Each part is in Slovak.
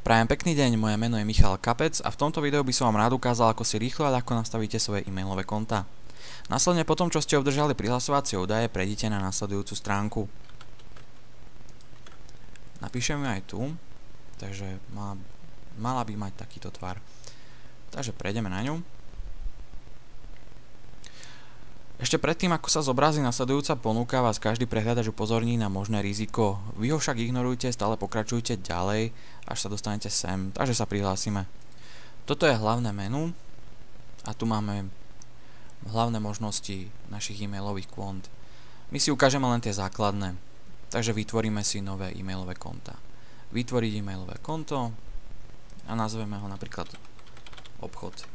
Prajem pekný deň, moje meno je Michal Kapec a v tomto videu by som vám rád ukázal, ako si rýchlo a ľahko nastavíte svoje e-mailové konta. Následne potom, čo ste obdržali prihlasovacie údaje, prejdite na nasledujúcu stránku. Napíšem ju aj tu, takže mala by mať takýto tvar. Takže prejdeme na ňu. Ešte predtým, ako sa zobrazí nasledujúca ponuka, vás každý prehľadač upozorní na možné riziko. Vy ho však ignorujte, stále pokračujte ďalej, až sa dostanete sem. Takže sa prihlásime. Toto je hlavné menu a tu máme hlavné možnosti našich e-mailových kont. My si ukážeme len tie základné. Takže vytvoríme si nové e-mailové konta. Vytvoriť e-mailové konto a nazveme ho napríklad obchod.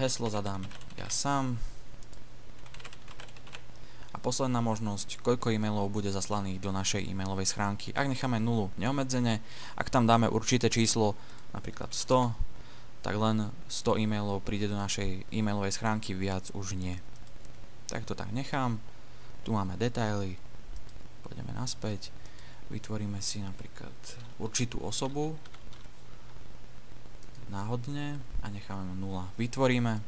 Heslo zadám ja sám. A posledná možnosť, koľko e-mailov bude zaslaných do našej e-mailovej schránky. Ak necháme nulu neobmedzene, ak tam dáme určité číslo, napríklad 100, tak len 100 e-mailov príde do našej e-mailovej schránky, viac už nie. Tak to tak nechám. Tu máme detaily. Pôjdeme naspäť. Vytvoríme si napríklad určitú osobu náhodne a necháme 0. Vytvoríme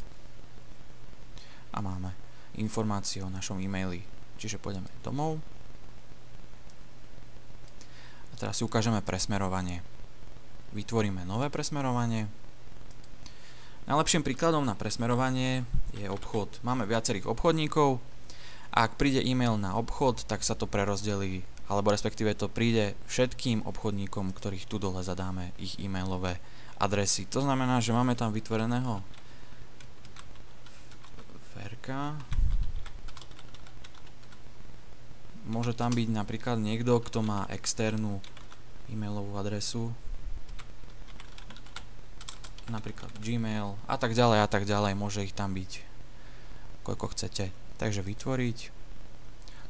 a máme informácie o našom e-maili. Čiže pôjdeme domov. A teraz si ukážeme presmerovanie. Vytvoríme nové presmerovanie. Najlepším príkladom na presmerovanie je obchod. Máme viacerých obchodníkov a ak príde e-mail na obchod, tak sa to prerozdelí, alebo respektíve to príde všetkým obchodníkom, ktorých tu dole zadáme ich e-mailové adresy. To znamená, že máme tam vytvoreného Ferka. Môže tam byť napríklad niekto, kto má externú e-mailovú adresu, napríklad Gmail a tak ďalej, môže ich tam byť koľko chcete. Takže vytvoriť.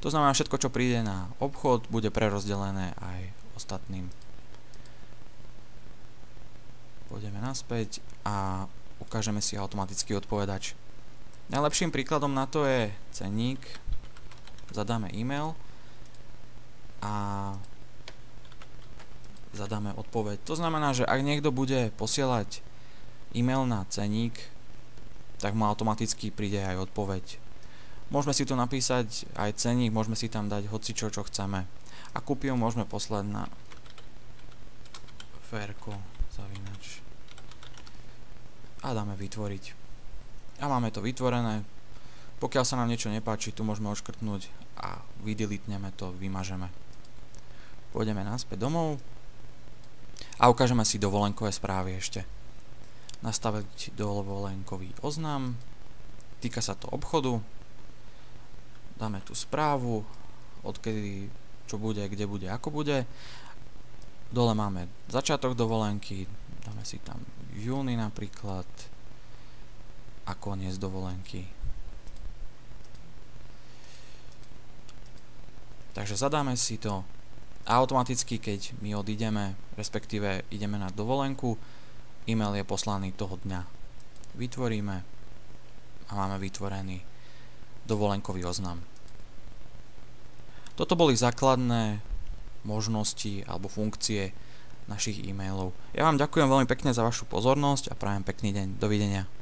To znamená, všetko, čo príde na obchod, bude prerozdelené aj ostatným. Pôjdeme naspäť a ukážeme si automatický odpovedač. Najlepším príkladom na to je cenník. Zadáme e-mail a zadáme odpoveď. To znamená, že ak niekto bude posielať e-mail na cenník, tak mu automaticky príde aj odpoveď. Môžeme si tu napísať aj cenník, môžeme si tam dať hocičo, čo chceme. A kúpiu môžeme poslať na Ferko zavinač a dáme vytvoriť. A máme to vytvorené. Pokiaľ sa nám niečo nepáči, tu môžeme odškrtnúť a vydelitneme to, vymažeme. Pôjdeme naspäť domov a ukážeme si dovolenkové správy ešte. Nastaviť dovolenkový oznam. Týka sa to obchodu. Dáme tu správu, odkedy, čo bude, kde bude, ako bude. Dole máme začiatok dovolenky. Dáme si tam júni napríklad a koniec dovolenky. Takže zadáme si to a automaticky, keď my odídeme, respektíve ideme na dovolenku, e-mail je poslaný toho dňa. Vytvoríme a máme vytvorený dovolenkový oznam. Toto boli základné možnosti alebo funkcie našich e-mailov. Ja vám ďakujem veľmi pekne za vašu pozornosť a prajem pekný deň. Dovidenia.